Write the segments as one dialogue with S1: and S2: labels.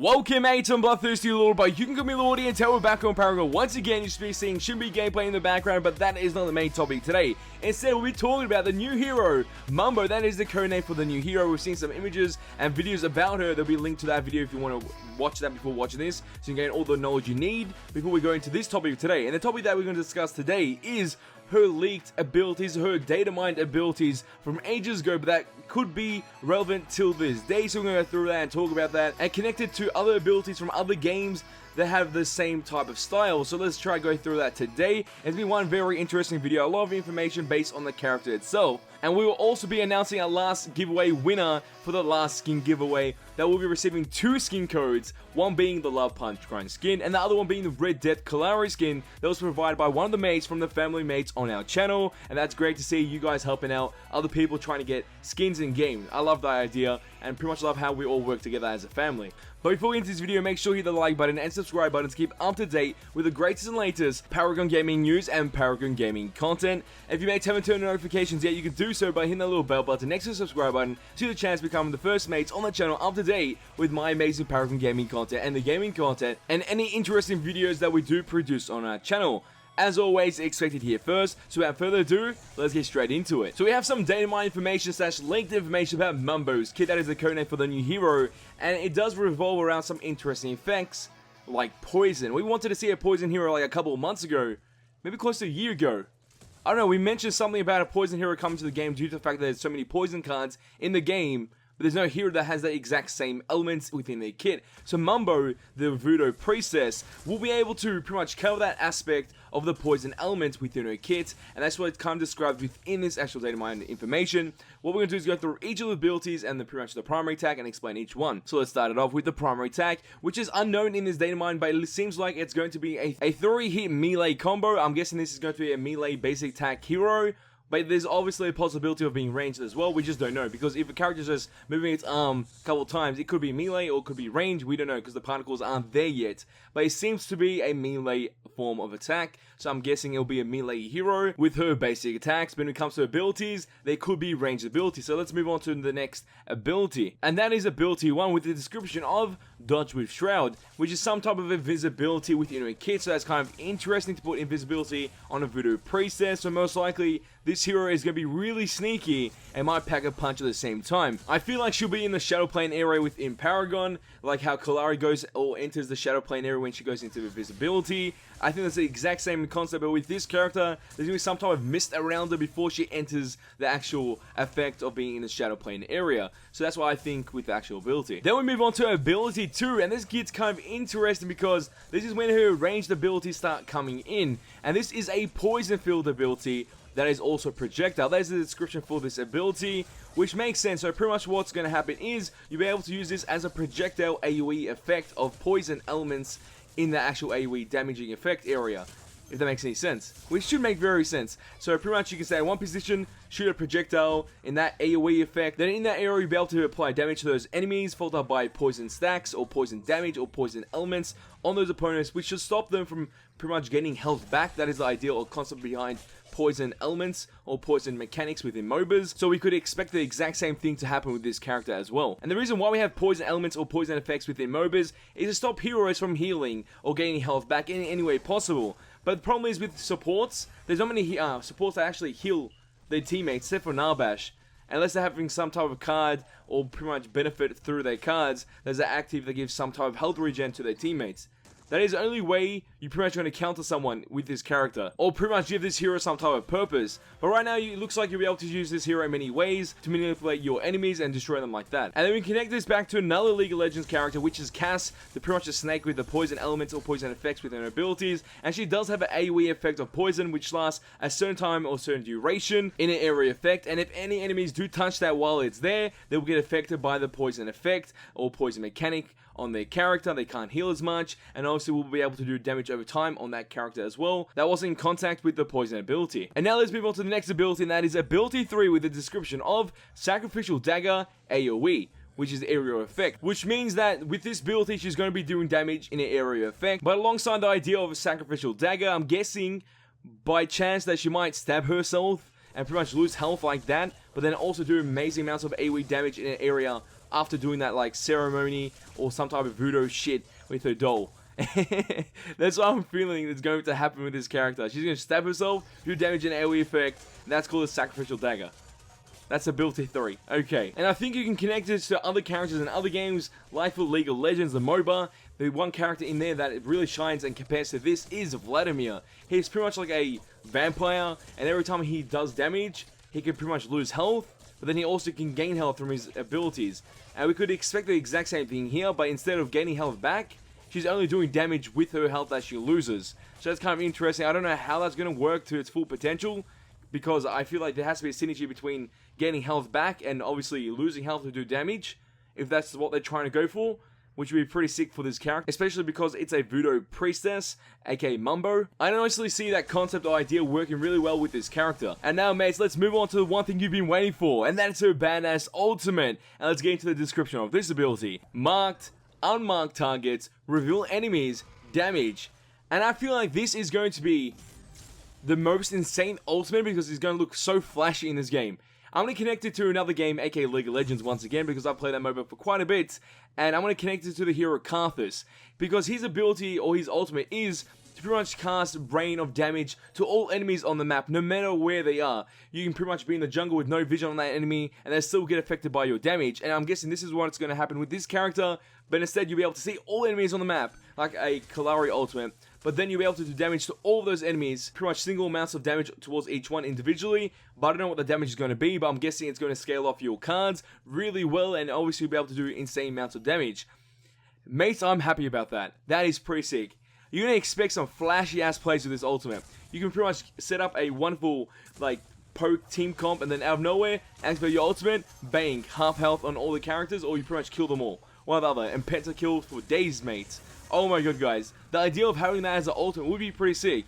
S1: Welcome to Bloodthirsty Lord, but you can call me Lordy and we're back on Paragon. Once again, you should be seeing Shimby gameplay in the background, but that is not the main topic today. Instead, we'll be talking about the new hero, Mumbo. That is the codename for the new hero. We've seen some images and videos about her. There'll be a link to that video if you want to watch that before watching this, so you can gain all the knowledge you need before we go into this topic today. And the topic that we're going to discuss today is her leaked abilities, her data mined abilities from ages ago, but that could be relevant till this day. So we're going to go through that and talk about that and connect it to other abilities from other games that have the same type of style. So let's try to go through that today. It's been one very interesting video, a lot of information based on the character itself. And we will also be announcing our last giveaway winner for the last skin giveaway that will be receiving 2 skin codes, one being the Love Punch Grind skin and the other one being the Red Death Kalari skin that was provided by one of the mates from the family mates on our channel. And that's great to see you guys helping out other people trying to get skins in game. I love that idea and pretty much love how we all work together as a family. But before we get into this video, make sure you hit the like button and subscribe button to keep up to date with the greatest and latest Paragon Gaming news and Paragon Gaming content. If you haven't turned on notifications yet, you can do so by hitting that little bell button next to the subscribe button to the chance to become the first mates on the channel up to date with my amazing Paragon Gaming content and the gaming content and any interesting videos that we do produce on our channel. As always, expect it here first, so without further ado, let's get straight into it. So we have some data mine information / linked information about Mumbo's kit, that is the codename for the new hero, and it does revolve around some interesting effects, like poison. We wanted to see a poison hero like a couple of months ago, maybe close to a year ago. I don't know, we mentioned something about a poison hero coming to the game due to the fact that there's so many poison cards in the game, but there's no hero that has the exact same elements within their kit. So Mumbo, the Voodoo Priestess, will be able to pretty much cover that aspect of the poison elements within her kit, and that's what it's kind of described within this actual data mine information. What we're going to do is go through each of the abilities and pretty much the primary attack and explain each one. So let's start it off with the primary attack, which is unknown in this data mine, but it seems like it's going to be a 3-hit melee combo. I'm guessing this is going to be a melee basic attack hero, but there's obviously a possibility of being ranged as well. We just don't know, because if a character's just moving its arm a couple of times, it could be melee or it could be ranged. We don't know because the particles aren't there yet. But it seems to be a melee form of attack, so I'm guessing it'll be a melee hero with her basic attacks. But when it comes to abilities, there could be ranged abilities. So let's move on to the next ability, and that is ability 1 with the description of Dodge with Shroud, which is some type of invisibility within her kit. So that's kind of interesting to put invisibility on a Voodoo Priestess. So most likely this hero is going to be really sneaky and might pack a punch at the same time. I feel like she'll be in the Shadow Plane area within Paragon, like how Kalari goes or enters the Shadow Plane area when she goes into invisibility. I think that's the exact same concept, but with this character, there's going to be some type of mist around her before she enters the actual effect of being in the Shadow Plane area. So that's what I think with the actual ability. Then we move on to ability 2, and this gets kind of interesting because this is when her ranged abilities start coming in, and this is a poison field ability that is also projectile. That is the description for this ability, which makes sense. So pretty much what's going to happen is you'll be able to use this as a projectile AoE effect of poison elements in the actual AoE damaging effect area, if that makes any sense, which should make very sense. So pretty much you can stay in one position, shoot a projectile in that AoE effect, then in that area you'll be able to apply damage to those enemies, followed up by poison stacks or poison damage or poison elements on those opponents, which should stop them from pretty much getting health back. That is the ideal concept behind poison elements or poison mechanics within MOBAs, so we could expect the exact same thing to happen with this character as well. And the reason why we have poison elements or poison effects within MOBAs is to stop heroes from healing or gaining health back in any way possible. But the problem is with supports, there's not many supports that actually heal their teammates, except for Narbash. Unless they're having some type of card or pretty much benefit through their cards, there's an active that gives some type of health regen to their teammates. That is the only way you're pretty much going to counter someone with this character, or pretty much give this hero some type of purpose. But right now, it looks like you'll be able to use this hero in many ways to manipulate your enemies and destroy them like that. And then we connect this back to another League of Legends character, which is Cass, the pretty much a snake with the poison elements or poison effects within her abilities. And she does have an AoE effect of poison, which lasts a certain time or certain duration in an area effect. And if any enemies do touch that while it's there, they will get affected by the poison effect or poison mechanic on their character. They can't heal as much, and obviously we'll be able to do damage over time on that character as well. That was in contact with the poison ability. And now let's move on to the next ability, and that is ability 3 with the description of Sacrificial Dagger AoE, which is area effect, which means that with this ability she's going to be doing damage in an area effect. But alongside the idea of a Sacrificial Dagger, I'm guessing by chance that she might stab herself and pretty much lose health like that, but then also do amazing amounts of AoE damage in an area after doing that like ceremony or some type of voodoo shit with her doll. That's what I'm feeling is going to happen with this character. She's going to stab herself, do damage and AoE effect, and that's called a sacrificial dagger. That's ability 3. Okay. And I think you can connect this to other characters in other games, like for League of Legends, the MOBA. The one character in there that it really shines and compares to this is Vladimir. He's pretty much like a vampire, and every time he does damage, he can pretty much lose health, but then he also can gain health from his abilities. And we could expect the exact same thing here, but instead of gaining health back, she's only doing damage with her health that she loses. So that's kind of interesting. I don't know how that's going to work to its full potential, because I feel like there has to be a synergy between gaining health back and obviously losing health to do damage, if that's what they're trying to go for, which would be pretty sick for this character, especially because it's a voodoo priestess, aka Mumbo. I honestly see that concept or idea working really well with this character. And now, mates, let's move on to the one thing you've been waiting for, and that's her badass ultimate. And let's get into the description of this ability. Marked, unmarked targets, reveal enemies, damage. And I feel like this is going to be the most insane ultimate because it's going to look so flashy in this game. I'm going to connect it to another game, aka League of Legends once again, because I've played that MOBA for quite a bit, and I'm going to connect it to the hero Karthus, because his ability, or his ultimate, is to pretty much cast rain of damage to all enemies on the map, no matter where they are. You can pretty much be in the jungle with no vision on that enemy, and they still get affected by your damage, and I'm guessing this is what's going to happen with this character, but instead you'll be able to see all enemies on the map, like a Kalari ultimate, but then you'll be able to do damage to all of those enemies, pretty much single amounts of damage towards each one individually, but I don't know what the damage is going to be, but I'm guessing it's going to scale off your cards really well, and obviously you'll be able to do insane amounts of damage. Mates, I'm happy about that. That is pretty sick. You're going to expect some flashy ass plays with this ultimate. You can pretty much set up a wonderful, like, poke team comp, and then out of nowhere, activate your ultimate, bang, half health on all the characters, or you pretty much kill them all. One or the other, and pentakill for days, mates. Oh my god, guys. The idea of having that as an ultimate would be pretty sick.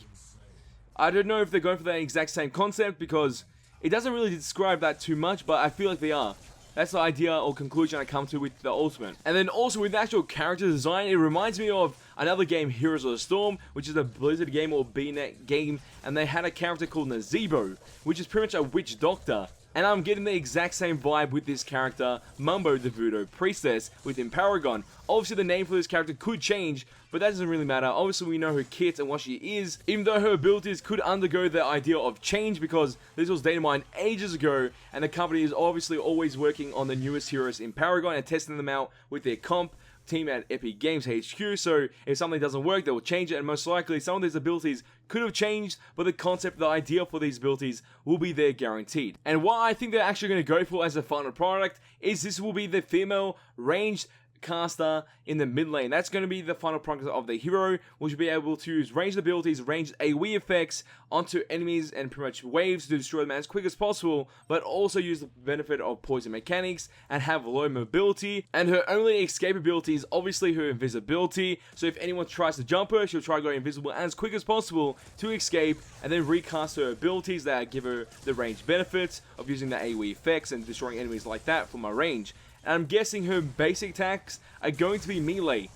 S1: I don't know if they're going for that exact same concept, because it doesn't really describe that too much, but I feel like they are. That's the idea or conclusion I come to with the ultimate. And then also with the actual character design, it reminds me of another game, Heroes of the Storm, which is a Blizzard game or BNet game, and they had a character called Nazebo, which is pretty much a witch doctor. And I'm getting the exact same vibe with this character, Mumbo the Voodoo Priestess, within Paragon. Obviously the name for this character could change, but that doesn't really matter. Obviously we know her kit and what she is, even though her abilities could undergo the idea of change, because this was DATAMINED ages ago, and the company is obviously always working on the newest heroes in Paragon and testing them out with their comp team at Epic Games HQ, so if something doesn't work, they will change it, and most likely some of these abilities could have changed, but the concept, the idea for these abilities will be there guaranteed. And what I think they're actually going to go for as a final product is this will be the female ranged caster in the mid lane. That's going to be the final product of the hero, which will be able to use ranged abilities, ranged AoE effects onto enemies and pretty much waves to destroy them as quick as possible, but also use the benefit of poison mechanics and have low mobility. And her only escape ability is obviously her invisibility, so if anyone tries to jump her, she'll try going invisible as quick as possible to escape, and then recast her abilities that give her the range benefits of using the AoE effects and destroying enemies like that from my range. And I'm guessing her basic attacks are going to be melee.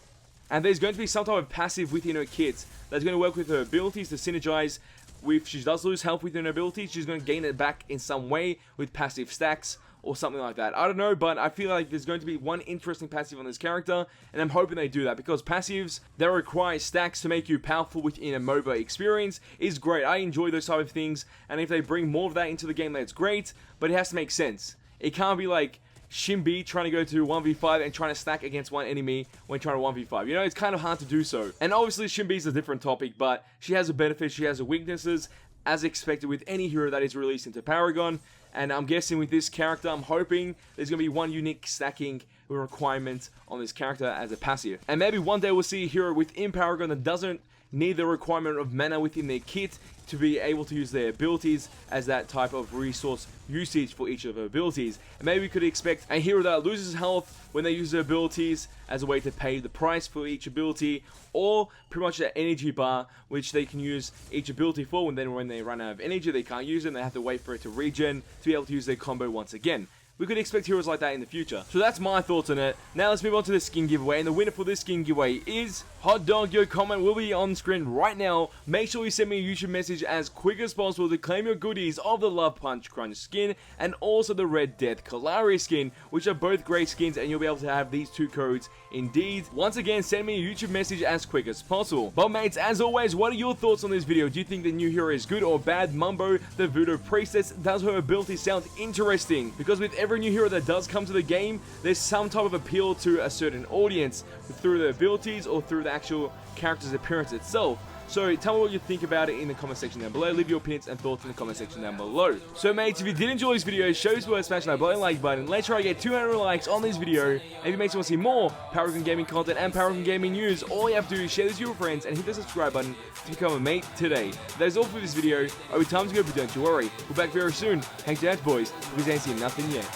S1: And there's going to be some type of passive within her kit that's going to work with her abilities to synergize. If she does lose health within her abilities, she's going to gain it back in some way with passive stacks or something like that. I don't know, but I feel like there's going to be one interesting passive on this character, and I'm hoping they do that, because passives that require stacks to make you powerful within a MOBA experience is great. I enjoy those type of things, and if they bring more of that into the game, that's great, but it has to make sense. It can't be like Shimbi trying to go to 1v5 and trying to stack against one enemy when trying to 1v5. You know, it's kind of hard to do so. And obviously Shimbi's a different topic, but she has her benefits, she has her weaknesses, as expected with any hero that is released into Paragon. And I'm guessing with this character, I'm hoping there's going to be one unique stacking requirement on this character as a passive. And maybe one day we'll see a hero within Paragon that doesn't need the requirement of mana within their kit to be able to use their abilities as that type of resource usage for each of her abilities. And maybe we could expect a hero that loses health when they use their abilities as a way to pay the price for each ability, or pretty much an energy bar which they can use each ability for, and then when they run out of energy they can't use it and they have to wait for it to regen to be able to use their combo once again. we could expect heroes like that in the future. So that's my thoughts on it. Now let's move on to the skin giveaway, and the winner for this skin giveaway is Hot Dog. Your comment will be on screen right now. Make sure you send me a YouTube message as quick as possible to claim your goodies of the Love Punch Crunch skin and also the Red Death Kalari skin, which are both great skins, and you'll be able to have these two codes indeed. Once again, send me a YouTube message as quick as possible. But mates, as always, what are your thoughts on this video? Do you think the new hero is good or bad? Mumbo, the Voodoo Priestess, does her ability sound interesting? Because with every new hero that does come to the game, there's some type of appeal to a certain audience through their abilities or through the actual character's appearance itself. So tell me what you think about it in the comment section down below. Leave your opinions and thoughts in the comment section down below. So mates, if you did enjoy this video, show us by smashing that like button. Let's try to get 200 likes on this video. And if you mates want to see more Paragon Gaming content and Paragon Gaming news, all you have to do is share this with your friends and hit the subscribe button to become a mate today. That is all for this video. I'll be time to go, but don't you worry. We're back very soon. Hang out, boys, because I ain't seen nothing yet.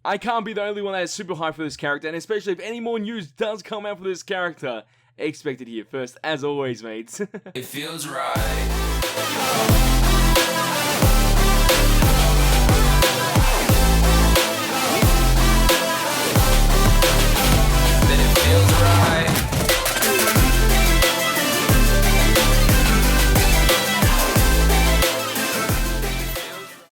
S1: I can't be the only one that is super hyped for this character, and especially if any more news does come out for this character, expect it here first, as always, mates.
S2: It feels right.